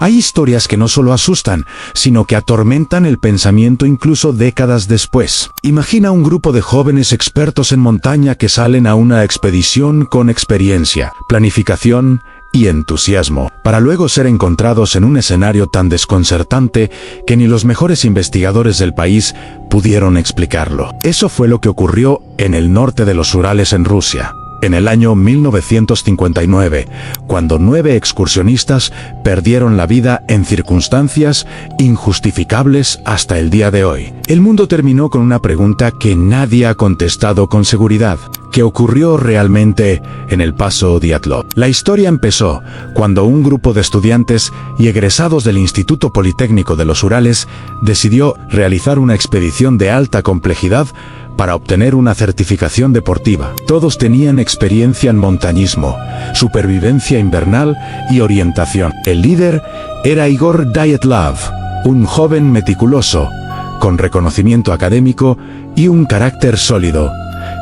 Hay historias que no solo asustan, sino que atormentan el pensamiento incluso décadas después. Imagina un grupo de jóvenes expertos en montaña que salen a una expedición con experiencia, planificación y entusiasmo, para luego ser encontrados en un escenario tan desconcertante que ni los mejores investigadores del país pudieron explicarlo. Eso fue lo que ocurrió en el norte de los Urales en Rusia, en el año 1959, cuando 9 excursionistas perdieron la vida en circunstancias injustificables hasta el día de hoy. El mundo terminó con una pregunta que nadie ha contestado con seguridad. ¿Qué ocurrió realmente en el Paso Dyatlov? La historia empezó cuando un grupo de estudiantes y egresados del Instituto Politécnico de los Urales decidió realizar una expedición de alta complejidad para obtener una certificación deportiva. Todos tenían experiencia en montañismo, supervivencia invernal y orientación. El líder era Igor Dyatlov, un joven meticuloso, con reconocimiento académico y un carácter sólido,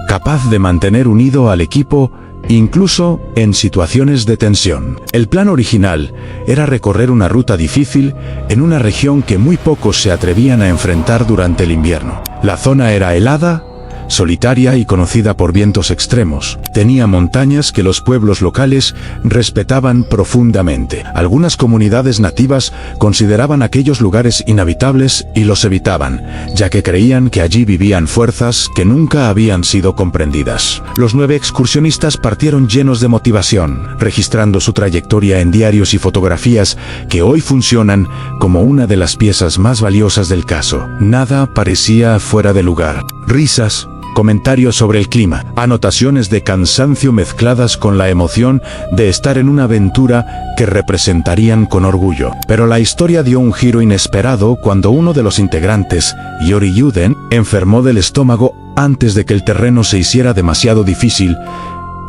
capaz de mantener unido al equipo incluso en situaciones de tensión. El plan original era recorrer una ruta difícil en una región que muy pocos se atrevían a enfrentar durante el invierno. La zona era helada, solitaria y conocida por vientos extremos. Tenía montañas que los pueblos locales respetaban profundamente. Algunas comunidades nativas consideraban aquellos lugares inhabitables y los evitaban, ya que creían que allí vivían fuerzas que nunca habían sido comprendidas. Los 9 excursionistas partieron llenos de motivación, registrando su trayectoria en diarios y fotografías que hoy funcionan como una de las piezas más valiosas del caso. Nada parecía fuera de lugar. Risas, comentarios sobre el clima, anotaciones de cansancio mezcladas con la emoción de estar en una aventura que representarían con orgullo. Pero la historia dio un giro inesperado cuando uno de los integrantes, Yuri Yuden, enfermó del estómago antes de que el terreno se hiciera demasiado difícil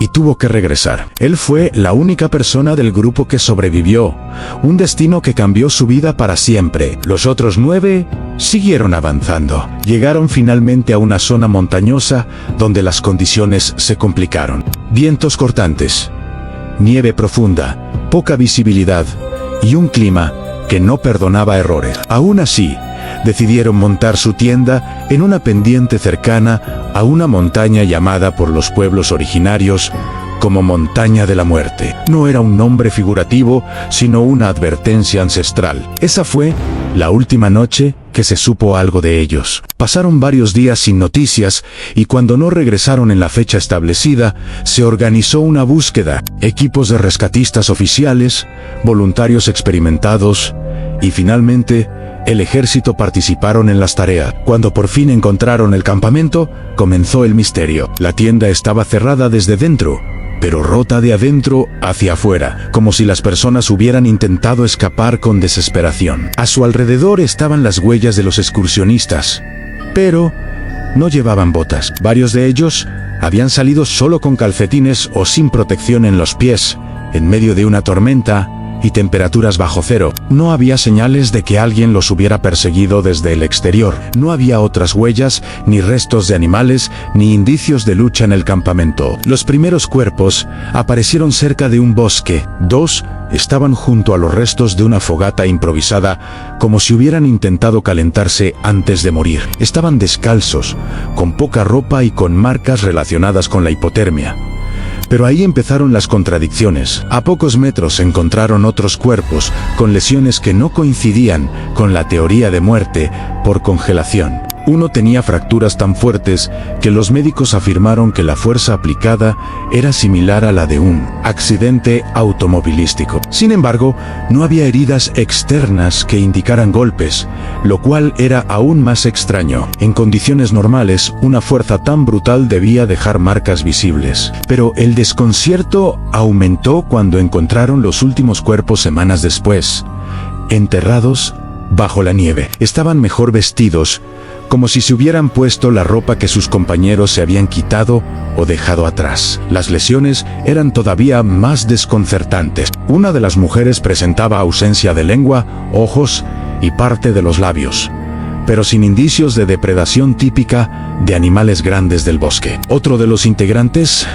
y tuvo que regresar. Él fue la única persona del grupo que sobrevivió, un destino que cambió su vida para siempre. Los otros 9 siguieron avanzando. Llegaron finalmente a una zona montañosa donde las condiciones se complicaron. Vientos cortantes, nieve profunda, poca visibilidad y un clima que no perdonaba errores. Aún así, decidieron montar su tienda en una pendiente cercana a una montaña llamada por los pueblos originarios como Montaña de la Muerte. No era un nombre figurativo, sino una advertencia ancestral. Esa fue la última noche que se supo algo de ellos. Pasaron varios días sin noticias y cuando no regresaron en la fecha establecida, se organizó una búsqueda. Equipos de rescatistas oficiales, voluntarios experimentados y finalmente el ejército participaron en las tareas. Cuando por fin encontraron el campamento, comenzó el misterio. La tienda estaba cerrada desde dentro, pero rota de adentro hacia afuera, como si las personas hubieran intentado escapar con desesperación. A su alrededor estaban las huellas de los excursionistas, pero no llevaban botas. Varios de ellos habían salido solo con calcetines o sin protección en los pies, en medio de una tormenta y temperaturas bajo cero. No había señales de que alguien los hubiera perseguido desde el exterior. No había otras huellas, ni restos de animales, ni indicios de lucha en el campamento. Los primeros cuerpos aparecieron cerca de un bosque. 2 estaban junto a los restos de una fogata improvisada, como si hubieran intentado calentarse antes de morir. Estaban descalzos, con poca ropa y con marcas relacionadas con la hipotermia. Pero ahí empezaron las contradicciones. A pocos metros encontraron otros cuerpos con lesiones que no coincidían con la teoría de muerte por congelación. Uno tenía fracturas tan fuertes que los médicos afirmaron que la fuerza aplicada era similar a la de un accidente automovilístico. Sin embargo, no había heridas externas que indicaran golpes, lo cual era aún más extraño. En condiciones normales, una fuerza tan brutal debía dejar marcas visibles. Pero el desconcierto aumentó cuando encontraron los últimos cuerpos semanas después, enterrados bajo la nieve. Estaban mejor vestidos, como si se hubieran puesto la ropa que sus compañeros se habían quitado o dejado atrás. Las lesiones eran todavía más desconcertantes. Una de las mujeres presentaba ausencia de lengua, ojos y parte de los labios, pero sin indicios de depredación típica de animales grandes del bosque. Otro de los integrantes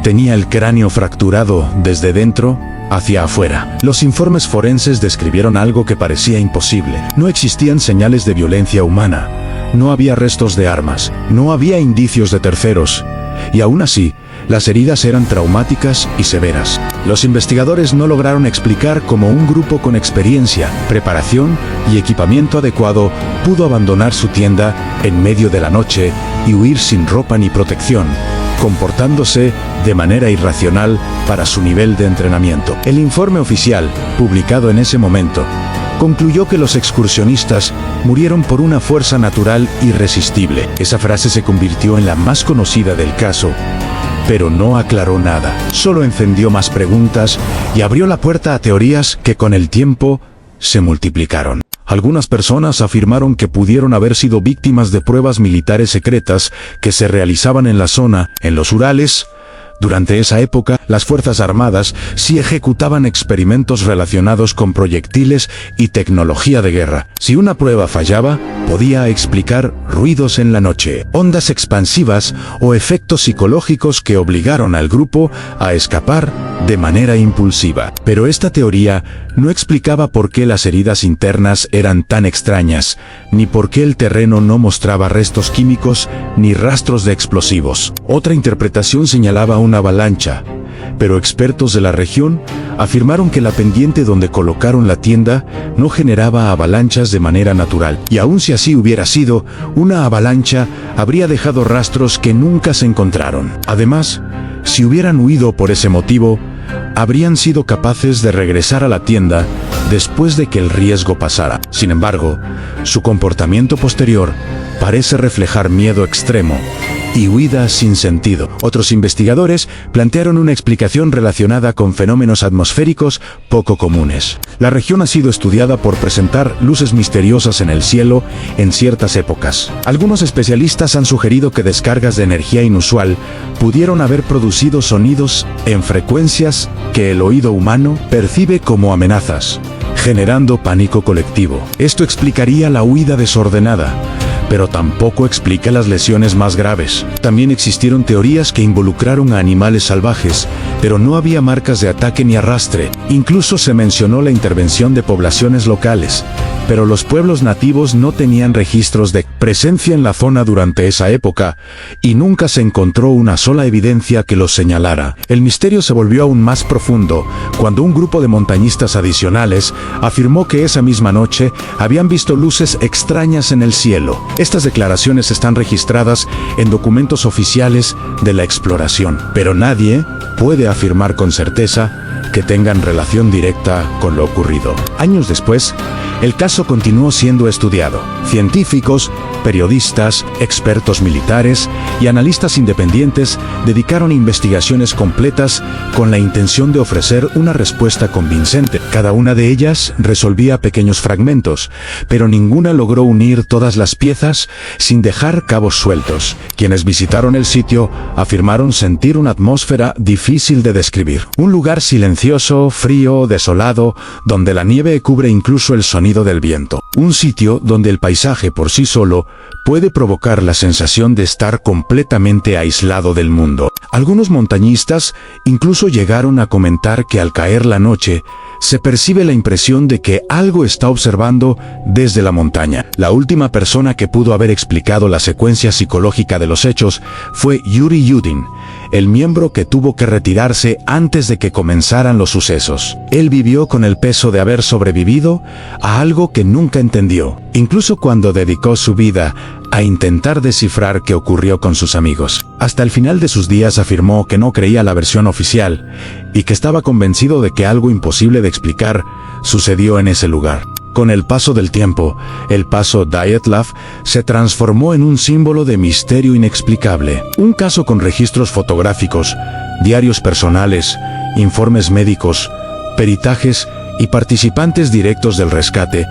tenía el cráneo fracturado desde dentro hacia afuera. Los informes forenses describieron algo que parecía imposible. No existían señales de violencia humana, no había restos de armas, no había indicios de terceros, y aún así, las heridas eran traumáticas y severas. Los investigadores no lograron explicar cómo un grupo con experiencia, preparación y equipamiento adecuado pudo abandonar su tienda en medio de la noche y huir sin ropa ni protección, comportándose de manera irracional para su nivel de entrenamiento. El informe oficial, publicado en ese momento, concluyó que los excursionistas murieron por una fuerza natural irresistible. Esa frase se convirtió en la más conocida del caso, pero no aclaró nada. Solo encendió más preguntas y abrió la puerta a teorías que con el tiempo se multiplicaron. Algunas personas afirmaron que pudieron haber sido víctimas de pruebas militares secretas que se realizaban en la zona, en los Urales. Durante esa época, las Fuerzas Armadas sí ejecutaban experimentos relacionados con proyectiles y tecnología de guerra. Si una prueba fallaba, podía explicar ruidos en la noche, ondas expansivas o efectos psicológicos que obligaron al grupo a escapar de manera impulsiva. Pero esta teoría no explicaba por qué las heridas internas eran tan extrañas, ni por qué el terreno no mostraba restos químicos ni rastros de explosivos. Otra interpretación señalaba una avalancha, pero expertos de la región afirmaron que la pendiente donde colocaron la tienda no generaba avalanchas de manera natural, y aun si así hubiera sido, una avalancha habría dejado rastros que nunca se encontraron. Además, si hubieran huido por ese motivo, habrían sido capaces de regresar a la tienda después de que el riesgo pasara. Sin embargo, su comportamiento posterior parece reflejar miedo extremo y huida sin sentido. Otros investigadores plantearon una explicación relacionada con fenómenos atmosféricos poco comunes. La región ha sido estudiada por presentar luces misteriosas en el cielo en ciertas épocas. Algunos especialistas han sugerido que descargas de energía inusual pudieron haber producido sonidos en frecuencias que el oído humano percibe como amenazas, generando pánico colectivo. Esto explicaría la huida desordenada, pero tampoco explica las lesiones más graves. También existieron teorías que involucraron a animales salvajes, pero no había marcas de ataque ni arrastre. Incluso se mencionó la intervención de poblaciones locales, pero los pueblos nativos no tenían registros de presencia en la zona durante esa época, y nunca se encontró una sola evidencia que los señalara. El misterio se volvió aún más profundo cuando un grupo de montañistas adicionales afirmó que esa misma noche habían visto luces extrañas en el cielo. Estas declaraciones están registradas en documentos oficiales de la exploración, pero nadie puede afirmar con certeza que tengan relación directa con lo ocurrido. Años después, el caso continuó siendo estudiado. Científicos, periodistas, expertos militares y analistas independientes dedicaron investigaciones completas con la intención de ofrecer una respuesta convincente. Cada una de ellas resolvía pequeños fragmentos, pero ninguna logró unir todas las piezas sin dejar cabos sueltos. Quienes visitaron el sitio afirmaron sentir una atmósfera difícil de describir. Un lugar silencioso, frío, desolado, donde la nieve cubre incluso el sonido del viento. Un sitio donde el paisaje por sí solo puede provocar la sensación de estar completamente aislado del mundo. Algunos montañistas incluso llegaron a comentar que al caer la noche, se percibe la impresión de que algo está observando desde la montaña. La última persona que pudo haber explicado la secuencia psicológica de los hechos fue Yuri Yudin, el miembro que tuvo que retirarse antes de que comenzaran los sucesos. Él vivió con el peso de haber sobrevivido a algo que nunca entendió, incluso cuando dedicó su vida a intentar descifrar qué ocurrió con sus amigos. Hasta el final de sus días afirmó que no creía la versión oficial y que estaba convencido de que algo imposible de explicar sucedió en ese lugar. Con el paso del tiempo, el paso Dyatlov se transformó en un símbolo de misterio inexplicable. Un caso con registros fotográficos, diarios personales, informes médicos, peritajes y participantes directos del rescate,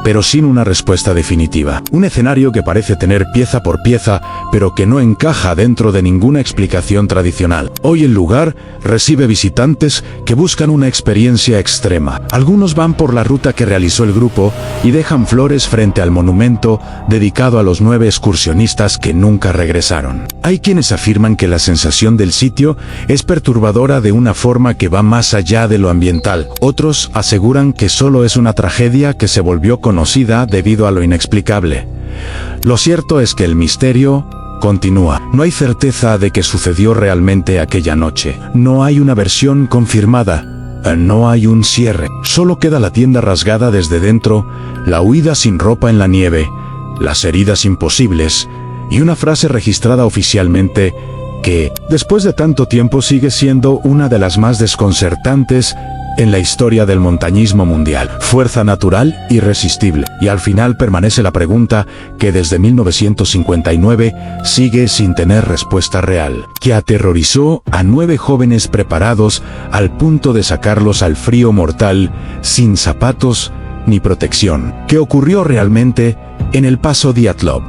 pero sin una respuesta definitiva. Un escenario que parece tener pieza por pieza, pero que no encaja dentro de ninguna explicación tradicional. Hoy el lugar recibe visitantes que buscan una experiencia extrema. Algunos van por la ruta que realizó el grupo y dejan flores frente al monumento dedicado a los 9 excursionistas que nunca regresaron. Hay quienes afirman que la sensación del sitio es perturbadora de una forma que va más allá de lo ambiental. Otros aseguran que solo es una tragedia que se volvió conocida debido a lo inexplicable. Lo cierto es que el misterio continúa. No hay certeza de que sucedió realmente aquella noche. No hay una versión confirmada. No hay un cierre. Solo queda la tienda rasgada desde dentro, la huida sin ropa en la nieve, las heridas imposibles y una frase registrada oficialmente que, después de tanto tiempo, sigue siendo una de las más desconcertantes en la historia del montañismo mundial. Fuerza natural irresistible. Y al final permanece la pregunta que desde 1959 sigue sin tener respuesta real, que aterrorizó a 9 jóvenes preparados al punto de sacarlos al frío mortal, sin zapatos ni protección. ¿Qué ocurrió realmente en el Paso Dyatlov?